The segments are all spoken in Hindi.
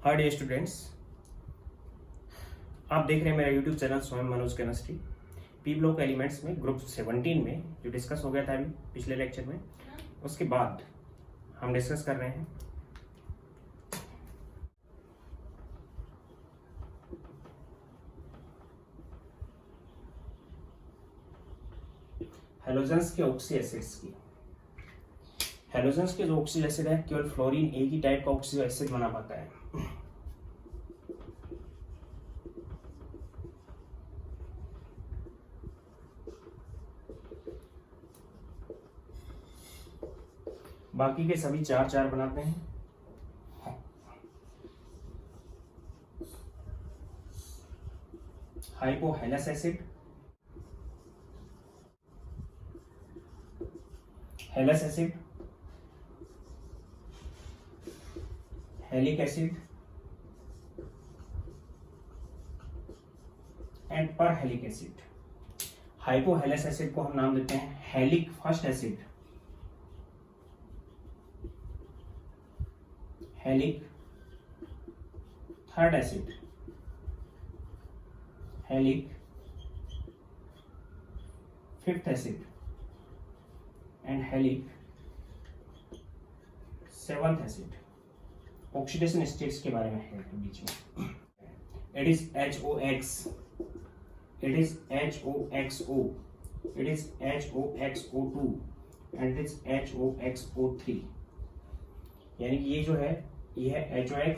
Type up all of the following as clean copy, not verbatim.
हाय डियर स्टूडेंट्स, आप देख रहे हैं मेरा यूट्यूब चैनल स्वयं Manoj chemistry. P block elements में ग्रुप 17 में जो डिस्कस हो गया था अभी पिछले लेक्चर में, उसके बाद हम डिस्कस कर रहे हैं हैलोजेंस के ऑक्सी एसिड्स की। हैलोजेंस के जो ऑक्सी एसिड है, केवल फ्लोरीन एक ही टाइप का ऑक्सी एसिड बना पाता है। बाकी के सभी चार चार बनाते हैं। Hypohalous acid, हेलस acid, हेलिक acid and पर हेलिक एसिड। हाइपोहेलस एसिड को हम नाम देते हैं halic first acid, halic third acid, halic fifth acid and halic seventh acid. Oxidation states के बारे में है बीच में। It is HOX, it is HOXO, it is HOXO2 and it is HOXO3। यानी कि ये जो है ये है HOX,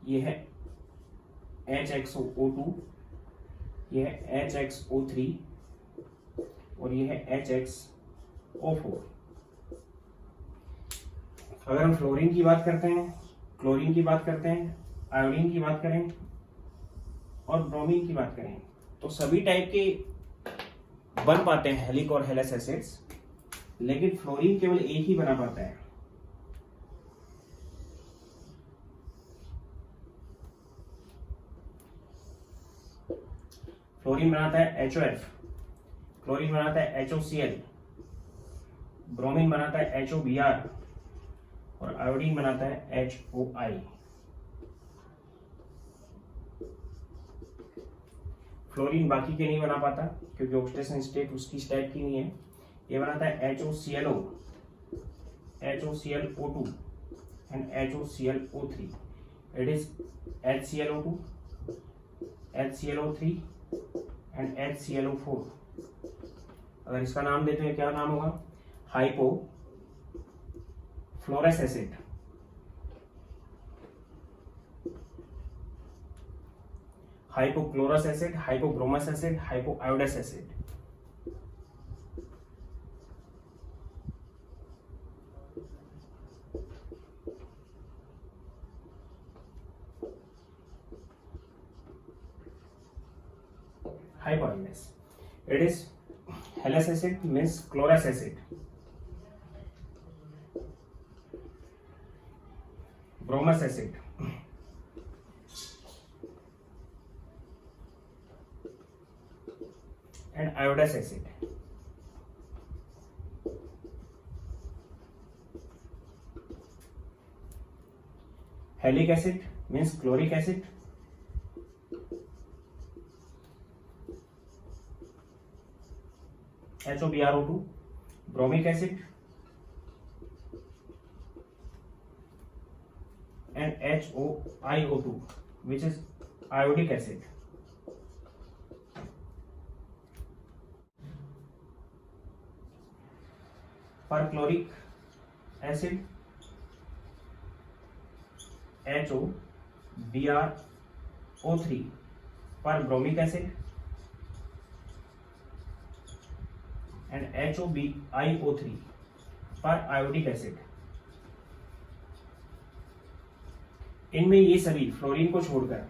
ये है HXO2, ये है HXO3 और ये है HXO4। अगर हम फ्लोरीन की बात करते हैं, क्लोरीन की बात करते हैं, आयोडीन की बात करें और ब्रोमीन की बात करें, तो सभी टाइप के बन पाते हैं हेलिक और हेलस एसिड्स, लेकिन फ्लोरीन केवल एक ही बना पाता है। फ्लोरीन बनाता है HOF, क्लोरीन बनाता है HOCl, ब्रोमीन बनाता है HOBr और आयोडीन बनाता है HOI। फ्लोरीन बाकी के नहीं बना पाता क्योंकि ऑक्सीडेशन स्टेट उसकी इस टाइप की नहीं है। ये बनाता है HOClO, HOClO2 and HOClO3। It is HClO2, HClO3 and HClO4। अगर इसका नाम देते हैं क्या नाम होगा? Hypo fluorous acid, hypochlorous acid, hypobromous acid, hypoiodous acid. Hypoiodous. It is halous acid means chlorous acid, bromous acid, and iodous acid। Halic acid means chloric acid, HOBrO2, bromic acid and HOiO2 which is iodic acid। Perchloric acid HOBrO3, पर ब्रोमिक एसिड एंड HOBiO3, पर आयोडिक एसिड। इनमें ये सभी फ्लोरीन को छोड़कर,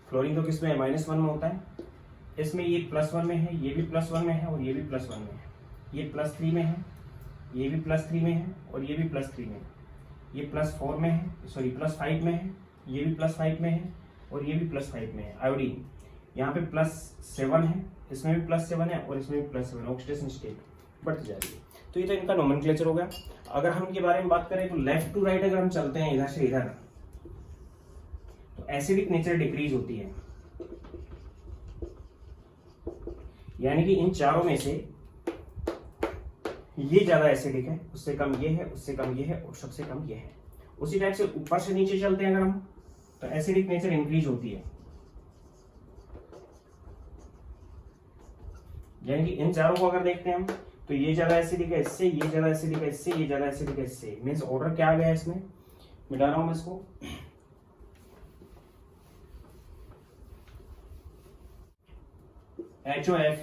फ्लोरीन तो किसमें है? -1 में होता है। इसमें ये +1 में है, ये भी +1 में है और ये भी +1 में है। ये +3 में है, ये भी +3 में है और ये भी +3 में है। ये +4 में है, सॉरी +5 में है, ये भी +5 में है और ये भी +5 में है। आयोडीन यहाँ पे +7 है, इसमें भी +7 है और इसमें भी +7। ऑक्सीडेशन स्टेट बढ़ती जा रही है। तो ये तो इनका नोमेनक्लेचर हो गया। अगर हम इनके बारे में बात करें तो लेफ्ट टू राइट अगर हम चलते हैं इधर से इधर, तो एसिडिक नेचर डिक्रीज होती है, यानी कि इन चारों में से ये ज्यादा एसिडिक है, उससे कम ये है, उससे कम ये है और सबसे कम ये है। उसी टाइप से ऊपर से नीचे चलते हैं अगर हम, तो एसिडिक नेचर इंक्रीज होती है, यानी कि इन चारों को अगर देखते हैं हम, तो ये ज्यादा एसिडिक है इससे, ये ज्यादा एसिडिक है इससे, ये ज्यादा एसिडिक है इससे। मीन्स ऑर्डर क्या आ गया इसमें, मिटा रहा हूं मैं इसको। HOF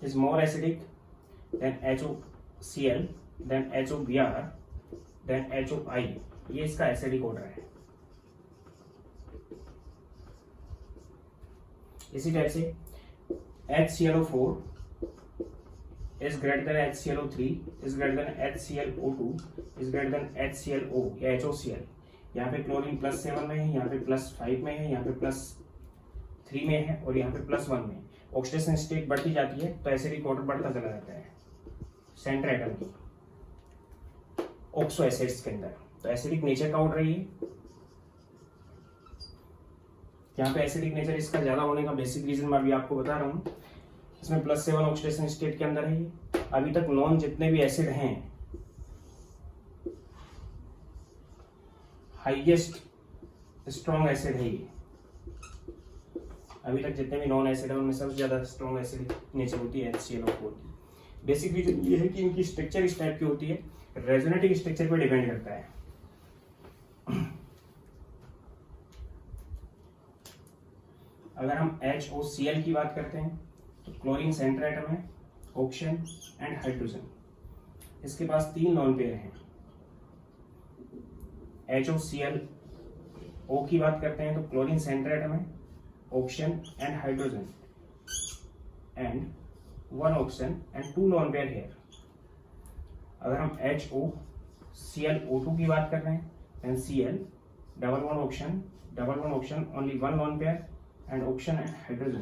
is more acidic than HOCl, then HOBr, then HOI। ये इसका एसिडिक ऑर्डर है। इसी टाइप से HClO4 is greater than HClO3 is greater than HClO2 is greater than HClO या HOCl। यहाँ पे क्लोरीन +7 में है, यहाँ पे +5 में है, यहाँ पे +3 में है और यहाँ पे +1 में। ऑक्सीडेशन स्टेट बढ़ती जाती है तो एसिडिक ऑर्डर बढ़ता चला जाता है सेंटर एटम की ऑक्सो एसिड्स के अंदर। तो एसिडिक नेचर का ऑर्डर है ये। यहाँ पे एसिडिक नेचर इसका ज्यादा होने का बेसिक रीजन मैं अभी आपको बता रहा हूँ। इसमें +7 ऑक्सीडेशन स्टेट के अंदर है ये। अभी तक नॉन जितने भी एसिड हैं, हाईएस्ट स्ट्रॉन्ग एसिड है ये। अभी तक जितने भी नॉन एसिड है उनमें सबसे ज्यादा स्ट्रॉन्ग एसिड नेचर होती है HClO4 की। बेसिक रीजन ये है कि इनकी स्ट्रक्चर इस टाइप की होती है, रेजोनेटिव स्ट्रक्चर पर डिपेंड करता है। अगर हम HOCl की बात करते हैं तो क्लोरीन सेंटर एटम है, ऑक्सीजन एंड हाइड्रोजन। इसके पास 3 लॉन पेयर हैं। HOCl की बात करते हैं तो क्लोरीन सेंटर एटम है, oxygen and hydrogen and 1 oxygen and 2 lone pair here. अगर हम HOClO2 की बात कर रहे हैं then Cl double 1 oxygen only 1 lone pair and oxygen and hydrogen.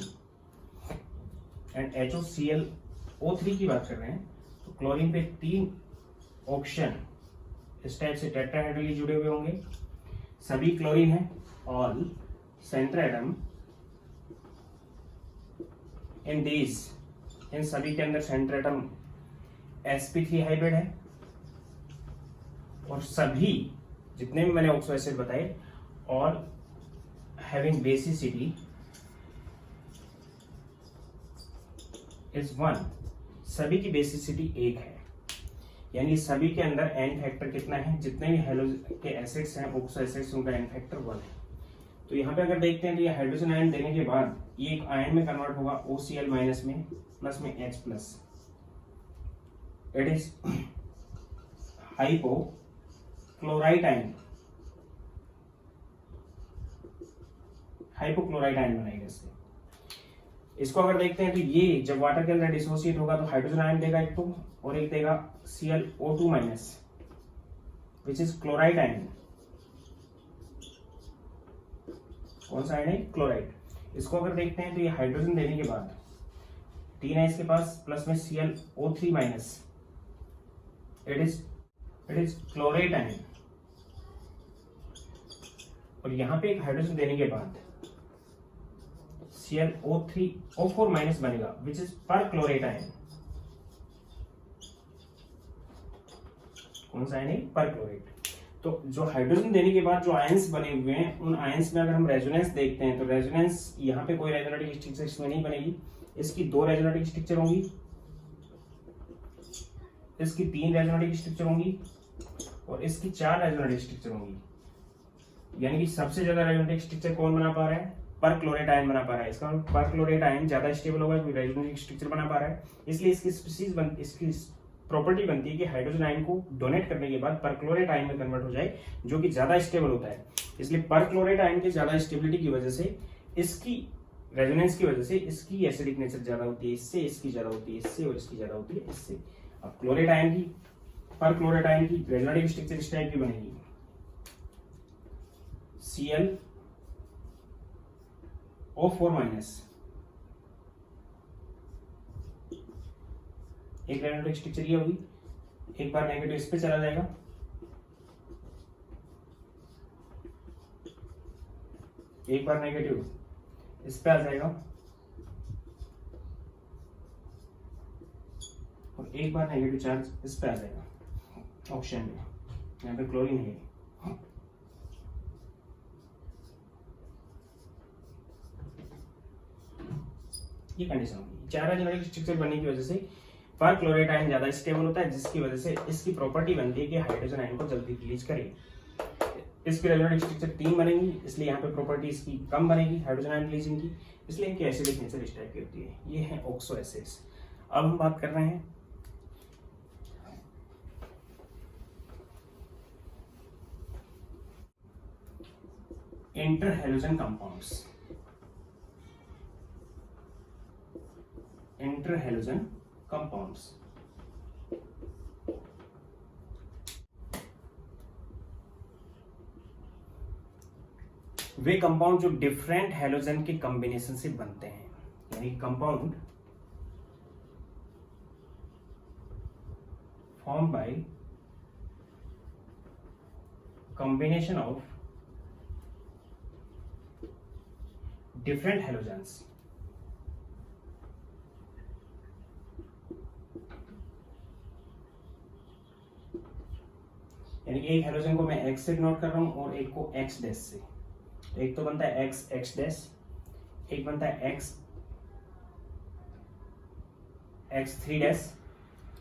And HOClO3 की बात कर रहे हैं तो क्लोरीन पे 3 ऑक्सीजन इस टाइप से टेट्राहेड्रली जुड़े हुए होंगे, सभी क्लोरीन है। ऑल सेंटर एटम इन सभी के अंदर सेंटर एटम sp3 हाइब्रिड है और सभी जितने भी मैंने ऑक्सो एसिड बताए ऑल हैविंग बेसिसिटी इज 1। सभी की बेसिसिटी 1 है, यानी सभी के अंदर एन फैक्टर कितना है, जितने भी हेलोजन के एसिड्स हैं ऑक्सो एसिड्स उनका एन फैक्टर 1 है। तो यहाँ पे अगर देखते हैं तो ये हाइड्रोजन आयन देने के बाद ये एक आयन में कन्वर्ट होगा OCl माइनस में प्लस में H plus. It is hypochlorite ion, hypochlorite ion बनाएगा इससे। इसको अगर देखते हैं तो ये जब वाटर के अंदर डिसोसिएट होगा तो हाइड्रोजन आयन देगा एक तो, और एक देगा ClO2 minus which is chloride ion. कौन सा आयन है? क्लोराइड। इसको अगर देखते हैं तो ये हाइड्रोजन देने के बाद 3 है इसके पास प्लस में ClO3 minus, it is chloride ion. और यहां पे एक हाइड्रोजन देने के बाद ClO4 माइनस बनेगा विच इज पर क्लोराइड आयन। कौन सा आयन है? पर क्लोराइड। तो जो हाइड्रोजन देने के बाद जो आयंस बने हुए हैं उन आयंस में अगर हम रेजोनेंस देखते हैं तो रेजोनेंस यहाँ पे कोई रेजोनेटिव स्ट्रक्चर इसमें नहीं बनेगी। इसकी 2 रेजोनेटिव स्ट्रक्चर होंगी, इसकी 3 रेजोनेटिव स्ट्रक्चर होंगी और इसकी 4 रेजोनेटिव स्ट्रक्चर होंगी। यानी कि सबसे ज्यादा रेजोनेटिव स्ट्रक्चर कौन बना पा रहा है? पर क्लोराइड आयन बना पा रहा है। इसका पर क्लोराइड आयन ज्यादा स्टेबल होगा क्योंकि रेजोनेटिव स्ट्रक्चर बना पा रहा है, इसलिए इसकी स्पीसीज इसकी प्रॉपर्टी बनती है कि हाइड्रोजन आयन को डोनेट करने के बाद परक्लोराइड आयन में कन्वर्ट हो जाए, जो कि ज्यादा स्टेबल होता है। इसलिए परक्लोराइड आयन की ज्यादा स्टेबिलिटी की वजह से, इसकी रेजोनेंस की वजह से इसकी एसिडिक नेचर ज्यादा होती है, इससे इसकी ज्यादा होती है, इससे और इसकी ज्यादा होती है इससे। अब क्लोराइड आयन की, परक्लोराइड आयन की रेजोनेटिव स्ट्रक्चर इस टाइप की बनेगी, ClO4 माइनस एक इलेक्ट्रोनेगेटिव स्ट्रक्चर ये होगी, एक बार नेगेटिव इस पे चला जाएगा, एक बार नेगेटिव इस पे आ जाएगा और एक बार नेगेटिव चार्ज इस पे आ जाएगा ऑक्सीजन में। यहाँ पे क्लोरीन है, ये कंडीशन होगी। चार एरोमेटिक स्ट्रक्चर बनने की वजह से पर क्लोराइड आयन ज्यादा स्टेबल होता है, जिसकी वजह से इसकी प्रॉपर्टी बनती है कि हाइड्रोजन आयन को जल्दी रिलीज करेगी। इसकी एरोमेटिक स्ट्रक्चर 3 बनेंगी, इसलिए यहाँ पे प्रॉपर्टी इसकी कम बनेगी हाइड्रोजन आयन रिलीजिंग की, इसलिए इनकी एसिडिक नेचर इस टाइप की होती है। ये है ऑक्सो एसिड्स। अब हम बात कर रहे हैं inter halogen compounds. Inter halogen compounds वे कंपाउंड जो डिफरेंट हैलोजन के कॉम्बिनेशन से बनते हैं, यानी compound form by combination of different halogens. यानी एक हैलोजन को मैं एक्स से नोट कर रहा हूं और एक को एक्स डैश से। एक तो बनता है एक्स एक्स डैश, एक बनता है एक्स एक्स 3 डैश,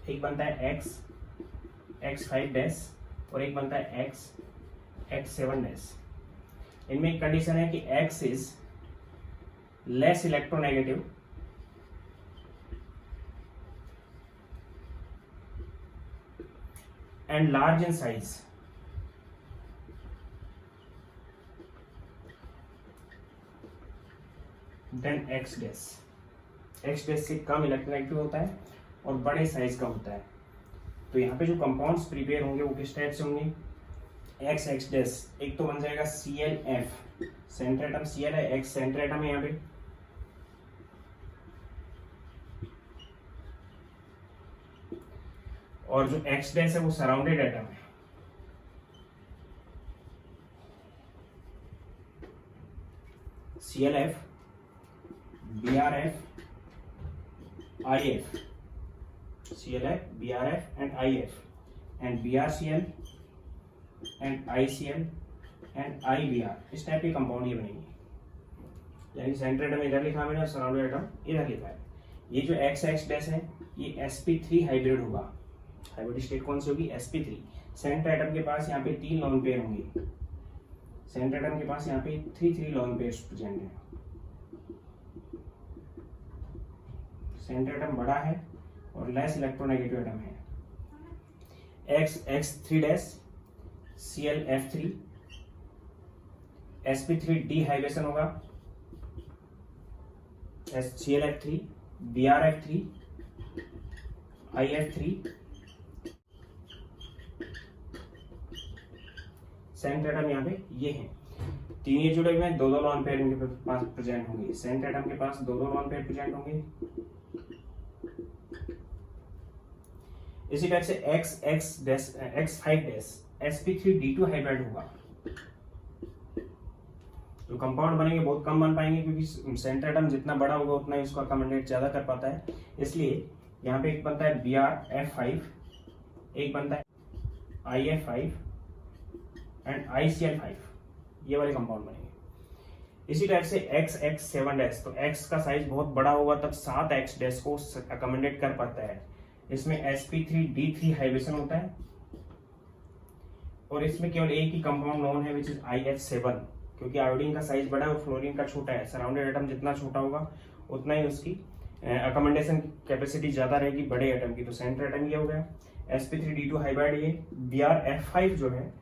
एक बनता है एक्स एक्स 5 डैश और एक बनता है एक्स एक्स 7 डैश। इनमें एक कंडीशन है कि x is less electronegative and large in size than X dash। X dash से कम इलेक्ट्रोनेगेटिव होता है और बड़े साइज का होता है। तो यहाँ पे जो कंपाउंड्स प्रिपेयर होंगे वो किस टाइप से होंगे, X X डैश एक तो बन जाएगा ClF, सेंटर एटम Cl है, X सेंटर एटम है यहाँ पे, और जो X डैश है वो सराउंडेड एटम है। ClF, BrF, IF, ClF, BrF and IF and BrCl and ICl and IBr, इस टाइप के कंपाउंड ये बनेंगे। यानी सेंटर एटम इधर लिखा मैंने और सराउंडेड एटम इधर लिखा है। ये जो X X डैश है ये sp3 हाइब्रिड होगा। हाइब्रिड स्टेट कौन सी होगी, sp3। सेंटर एटम के पास यहाँ पे 3 लोन पेयर होंगे, सेंटर एटम के पास यहाँ पे 3 लोन पेयर प्रेजेंट है। सेंटर एटम बड़ा है और लेस इलेक्ट्रोनेगेटिव एटम है। X X 3 dash ClF3, sp3 dehydration होगा, ClF3, BrF3, IF3, centre atom यहाँ पे ये हैं, तीन ये जुड़े हुए हैं, 2 लोन पेयर इनके पास प्रेजेंट होंगे। सेंटर एटम के पास 2 लोन पेयर प्रेजेंट होंगे। इसी टाइप से X5 डैश sp3d2 हाइब्रिड होगा। जो कंपाउंड बनेंगे बहुत कम बन पाएंगे क्योंकि सेंटर एटम जितना बड़ा होगा उतना ही उसको अकोमोडेट ज्यादा कर पाता है। इसलिए यहाँ पे एक बनता है BrF5, एक बनता है IF5 एंड ICl5, ये वाले कंपाउंड बनेंगे। इसी टाइप से X7 डैश, तो X का साइज बहुत बड़ा होगा तब 7 X डैश को अकोमोडेट कर पाता है। इसमें sp3d3 हाइब्रिडेशन होता है और इसमें केवल एक ही कंपाउंड नोन है विच इज IF7, क्योंकि आयोडीन का साइज बड़ा है और फ्लोरीन का छोटा है। सराउंडेड एटम जितना छोटा होगा उतना ही उसकी अकोमोडेशन कैपेसिटी ज्यादा रहेगी बड़े एटम की। तो सेंटर एटम ये हो गया, sp3d2 हाइब्रिड। ये BrF5 जो है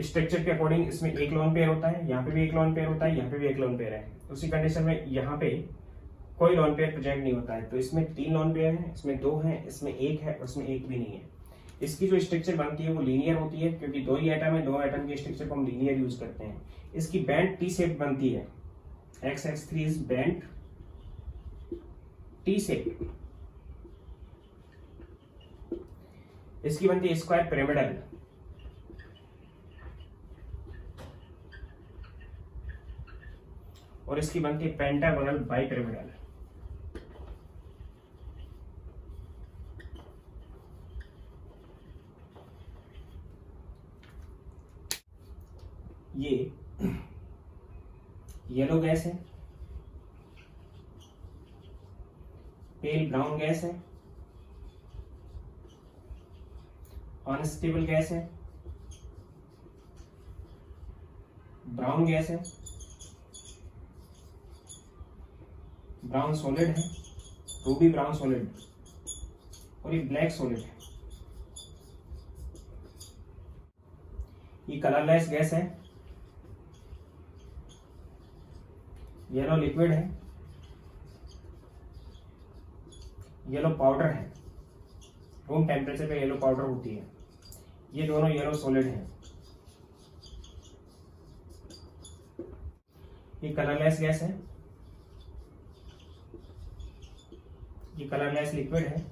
स्ट्रक्चर के अकॉर्डिंग इसमें एक लोन पेयर होता है, यहाँ पे भी एक लोन पेयर होता है, यहाँ पे भी एक लोन पेयर है। उसी कंडीशन में यहाँ पे कोई लोन पेयर प्रेजेंट नहीं होता है। तो इसमें 3 लोन पेयर हैं, इसमें 2 हैं, इसमें 1 है और इसमें 1 भी नहीं है। इसकी जो स्ट्रक्चर बनती है वो लीनियर होती है क्योंकि 2 ही एटम है, 2 एटम के स्ट्रक्चर को हम लीनियर यूज करते हैं। इसकी बैंड टी शेप बनती है। XX3 is band T shape इसकी बनती है स्क्वायर पिरामिडल, और इसकी बनती है पेंटागोनल बाई पिरामिडल। ये येलो गैस है, पेल ब्राउन गैस है, अनस्टेबल गैस है, ब्राउन गैस है, ब्राउन सॉलिड है, रूबी ब्राउन सॉलिड, और ये ब्लैक सॉलिड है। ये कलरलेस गैस है, येलो लिक्विड है, येलो पाउडर है, रूम टेम्परेचर पे येलो पाउडर होती है। ये दोनों येलो सॉलिड है। ये कलरलेस गैस है, ये कलरलेस लिक्विड है,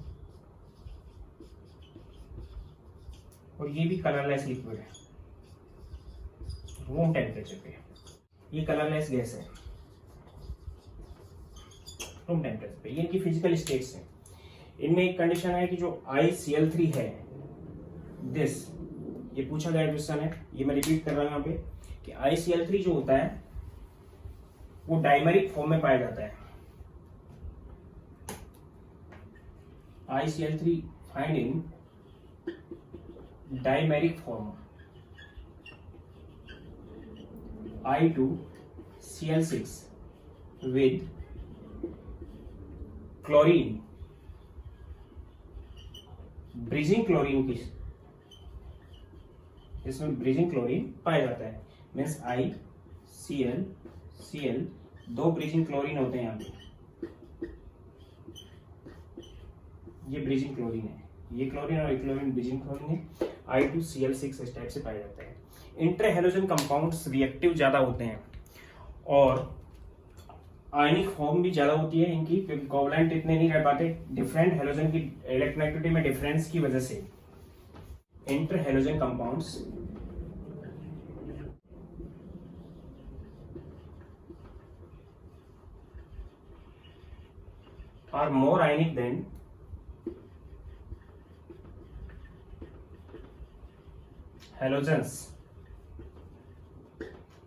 और ये भी कलरलेस लिक्विड है रूम टेम्परेचर पे। ये कलरलेस गैस है रूम टेम्परेचर पे। ये इनकी फिजिकल स्टेट्स हैं। इनमें एक कंडीशन है कि जो ICl3 है, दिस, ये पूछा गया क्वेश्चन है, ये मैं रिपीट कर रहा हूं यहाँ पे कि ICl3 जो होता है वो डाइमेरिक फॉर्म में पाया जाता है। ICl3 find in dimeric form, I2Cl6 with chlorine, bridging chlorine की, इसमें ब्रीजिंग क्लोरीन पाया जाता है। मीन्स ICl दो ब्रीजिंग क्लोरीन होते हैं यहाँ पे। ये ब्रीजिंग क्लोरीन है, ये क्लोरीन और क्लोरीन ब्रीजिंग क्लोरीन है। I2Cl6 इस टाइप से पाया जाता है। इंटर हेलोजन कंपाउंड्स रिएक्टिव ज्यादा होते हैं और आयनिक फॉर्म भी ज्यादा होती है इनकी, क्योंकि कोवलेंट इतने नहीं रह पाते डिफरेंट हेलोजन की इलेक्ट्रोनेगेटिविटी में डिफरेंस की वजह से। Inter halogen compounds are more ionic than halogens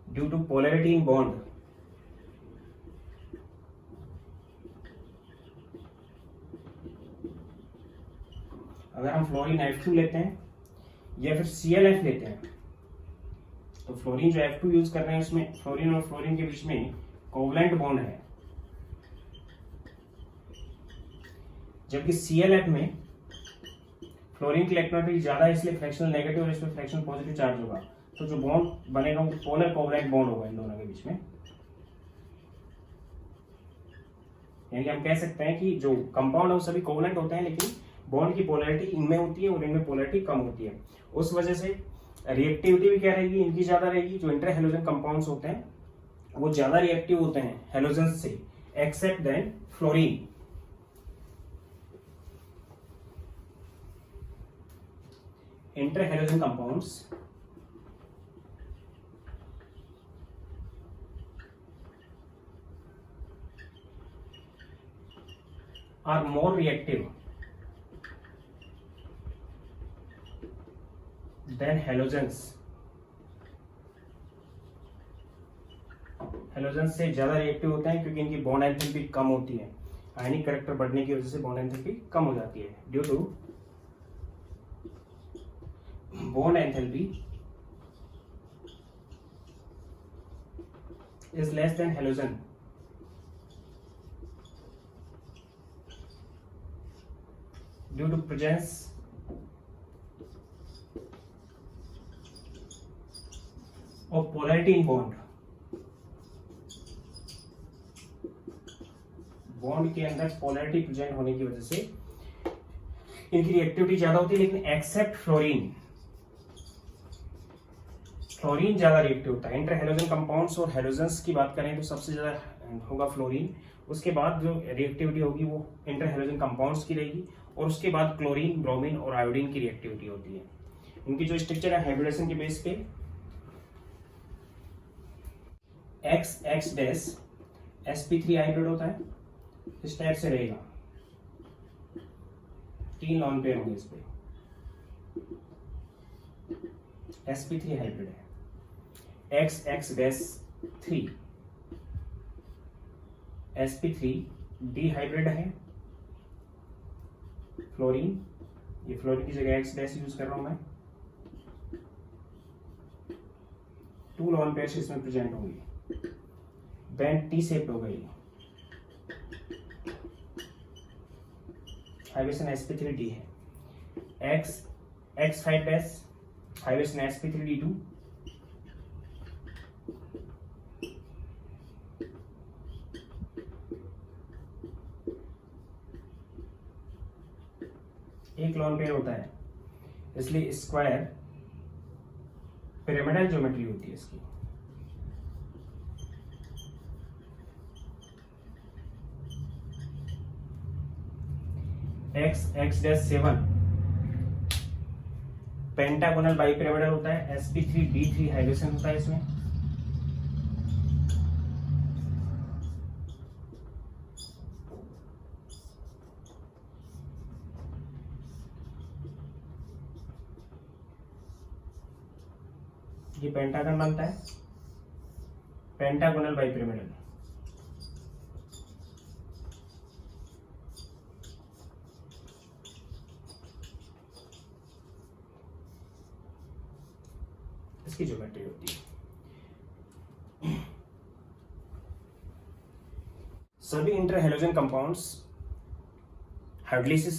due to polarity in bond. अगर हम फ्लोरीन F2 लेते हैं या फिर ClF लेते हैं, तो फ्लोरीन जो F2 यूज कर रहे हैं उसमें फ्लोरीन और फ्लोरीन के बीच में कोवलेंट बॉन्ड है, जबकि ClF में फ्लोरीन की इलेक्ट्रोनेगेटिविटी ज्यादा है, इसलिए फ्रैक्शनल नेगेटिव और इसमें फ्रैक्शनल पॉजिटिव चार्ज होगा, तो जो बॉन्ड बनेगा वो पोलर कोवलेंट बॉन्ड होगा इन दोनों के बीच में। यानी हम कह सकते हैं कि जो कंपाउंड है वो सभी कोवलेंट होते हैं, लेकिन बॉन्ड की पोलैरिटी इनमें होती है और इनमें पोलैरिटी कम होती है। उस वजह से रिएक्टिविटी भी क्या रहेगी, इनकी ज्यादा रहेगी। जो इंटर हेलोजन कंपाउंड्स होते हैं वो ज्यादा रिएक्टिव होते हैं हेलोजन से, except then fluorine. Inter halogen compounds are more reactive than halogens. Halogens से ज्यादा रिएक्टिव होते हैं क्योंकि इनकी बॉन्ड एंथैल्पी कम होती है। आयनिक करैक्टर बढ़ने की वजह से बॉन्ड एंथैल्पी कम हो जाती है। Due to bond enthalpy is less than halogen, due to presence of polarity in bond। Bond के अंदर पोलैरिटी प्रेजेंट होने की वजह से इनकी रिएक्टिविटी ज्यादा होती है, लेकिन एक्सेप्ट फ्लोरीन, फ्लोरीन ज्यादा रिएक्टिव होता है। इंटर हेलोजन कंपाउंड्स और हेलोजेंस की बात करें तो सबसे ज्यादा होगा फ्लोरीन, उसके बाद जो रिएक्टिविटी होगी वो इंटर हेलोजन कंपाउंड्स की रहेगी, और उसके बाद क्लोरीन, ब्रोमीन और आयोडीन की रिएक्टिविटी होती है। उनकी जो स्ट्रक्चर है हाइब्रिडेशन के बेस पे XX डैश sp3 हाइब्रिड होता है, इस टाइप से रहेगा, 3 लॉन पेयर होंगे इस पे, sp3 हाइब्रिड है। XX dash 3 sp3 D hybrid है, फ्लोरीन, ये फ्लोरीन की जगह X डैश यूज कर रहा हूं मैं, 2 लॉन पेयर इसमें प्रेजेंट होंगी, बेंड टी शेप हो गई, हाइब्रिडेशन sp3d है। X5 डैश हाइब्रिडेशन sp3d2, एक लॉन पेयर होता है, इसलिए स्क्वायर पिरामिडल ज्योमेट्री होती है इसकी। X डैश 7 पेंटागोनल बाइपिरामिडल होता है, sp3d3 हाइब्रिडेशन होता है इसमें। ये पेंटागन बनता है, पेंटागोनल बाइपिरामिडल। इसकी ज्योमेट्री होती है। सभी inter halogen compounds hydrolysis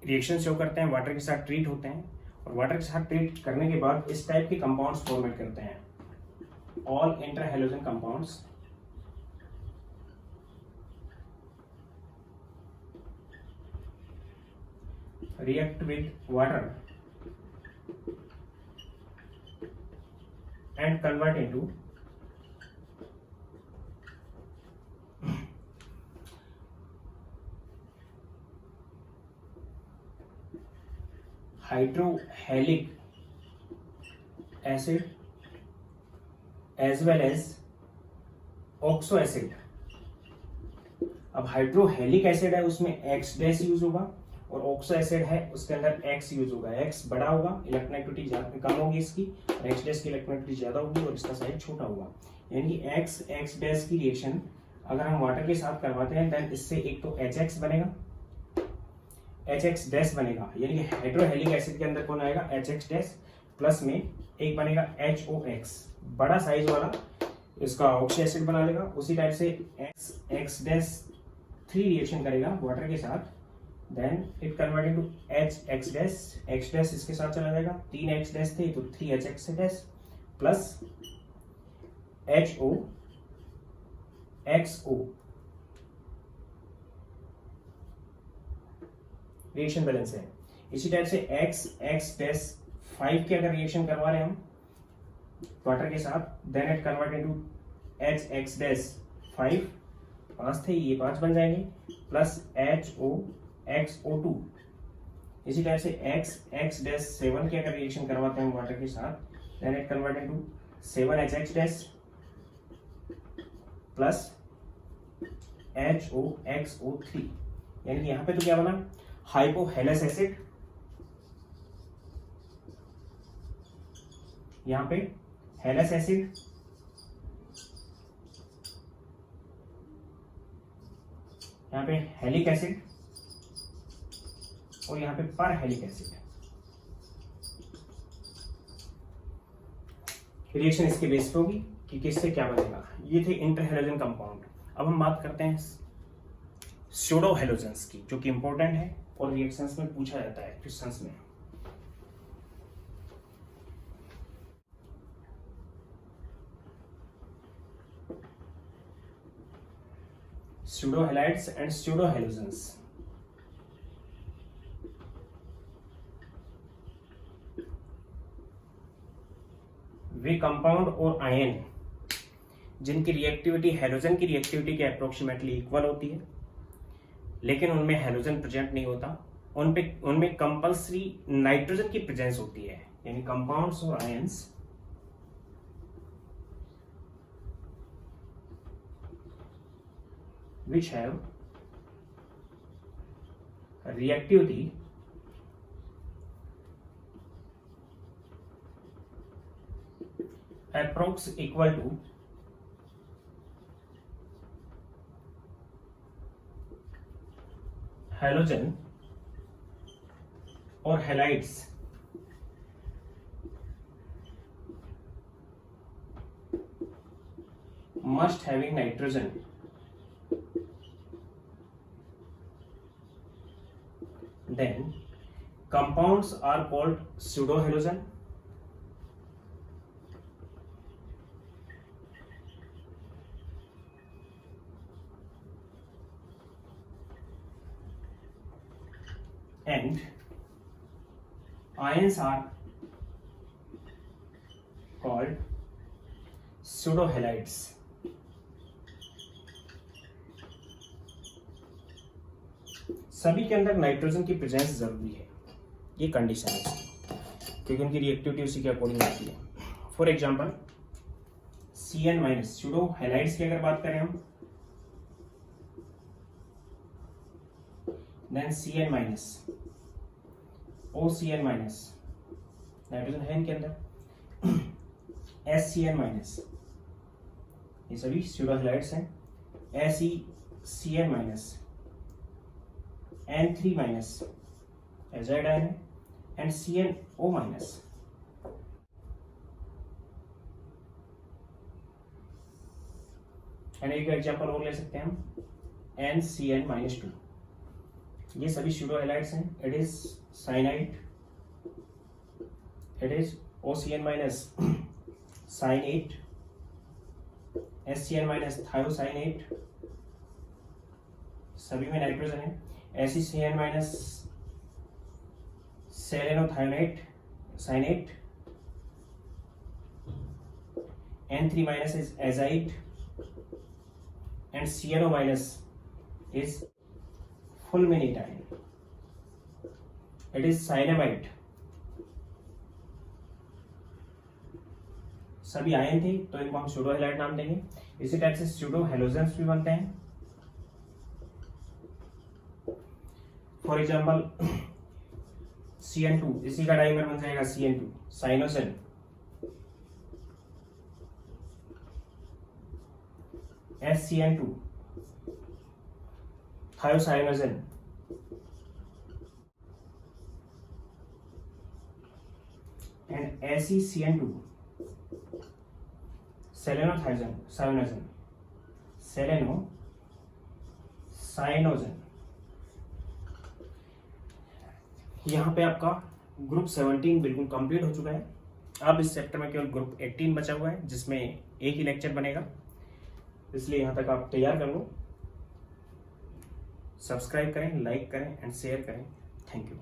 reaction show करते हैं, वाटर के साथ ट्रीट होते हैं, और वाटर के साथ ट्रीट करने के बाद इस टाइप के कंपाउंड्स फॉर्मेट करते हैं। All inter halogen compounds react with water and convert into hydrohalic acid as well as oxo acid। अब हाइड्रोहेलिक एसिड है उसमें X डैश यूज होगा, और ऑक्सो एसिड है उसके अंदर X यूज होगा। X बड़ा होगा, इलेक्ट्रोनेगेटिविटी कम होगी इसकी, और X डैश की इलेक्ट्रोनेगेटिविटी ज्यादा होगी और इसका साइज छोटा होगा। यानी X डैश की रिएक्शन अगर हम वाटर के साथ करवाते हैं देन इससे एक तो HX बनेगा, HX डैश बनेगा, यानी कि हाइड्रोहेलिक एसिड के अंदर कौन आएगा HX डैश, प्लस में एक बनेगा HOX बड़ा साइज वाला, इसका ऑक्सी एसिड बना लेगा। उसी टाइप से X डैश 3 रिएक्शन करेगा वाटर के साथ, then it convert into HX dash, X dash इसके साथ चला जाएगा, 3 X डैश थे तो 3 HX dash plus HOXO, reaction balance है। इसी टाइप से X डैश 5 के अगर रिएक्शन करवा रहे हैं हम वाटर के साथ, then it convert into HX dash 5, 5 थे ये 5 बन जाएंगे, प्लस HOXO2। इसी टाइप से X डैश 7 के अगर रिएक्शन करवाते हैं वाटर के साथ, then it convert into 7HX dash plus HOXO3। यानी कि यहां पे तो क्या बना, हाइपोहेलस एसिड, यहां पे हेलस एसिड, यहां पे हेलिक एसिड, और यहां पे पर हेलिक एसिड। रिएक्शन इसके बेस पे होगी कि किससे क्या बनेगा। ये थे इंटर हैलोजन कंपाउंड। अब हम बात करते हैं स्यूडो हैलोजेंस की, जो कि इंपॉर्टेंट है और रिएक्शंस में पूछा जाता है क्वेश्चंस में। Pseudo halides and pseudo halogens. Way compound और आयन जिनकी रिएक्टिविटी हैलोजन की रिएक्टिविटी के अप्रोक्सीमेटली इक्वल होती है, लेकिन उनमें हैलोजन प्रेजेंट नहीं होता, उनमें कंपल्सरी नाइट्रोजन की प्रेजेंस होती है, यानी कंपाउंड्स और ions which have reactivity approx equal to halogen or halides must having nitrogen, then compounds are called pseudohalogen, and ions are called pseudohalides. सभी के अंदर नाइट्रोजन की प्रेजेंस जरूरी है, ये कंडीशन है इसकी, क्योंकि उनकी रिएक्टिविटी उसी के अकॉर्डिंग आती है. For example Cn minus pseudo halides की अगर बात करें हम, then Cn minus OCn minus nitrogen है इनके अंदर, SCn माइनस ये सभी स्यूडो हैलाइड्स हैं, SeCn minus N3 minus azide ion है, एंड CnO माइनस एंड एक एग्जांपल और ले सकते हैं हम NCN माइनस 2. ये सभी स्यूडो हैलाइड्स हैं. It is cyanide, it is OCN minus cyanate, SCN minus thiocyanate, सभी में नाइट्रोजन है. SeCN minus selenothionate cyanate, N3 minus is azide, and CnO minus is fulminate ion. It is cyanamide. सभी आयन थे तो इनको हम स्यूडो हैलाइड नाम देंगे. इसी टाइप से स्यूडो हैलोजेंस भी बनते हैं. फॉर एग्जांपल Cn2, इसी का डाइमर बन जाएगा Cn2 Cyanogen. SCN2 थायोसाइनोजन, and SeCN2 सेलेनोसाइनोजन, सेलेनोसाइनोजन. यहाँ पे आपका ग्रुप 17 बिल्कुल कंप्लीट हो चुका है. अब इस चैप्टर में केवल ग्रुप 18 बचा हुआ है, जिसमें एक ही लेक्चर बनेगा, इसलिए यहाँ तक आप तैयार कर लो. सब्सक्राइब करें, लाइक करें एंड शेयर करें. Thank you.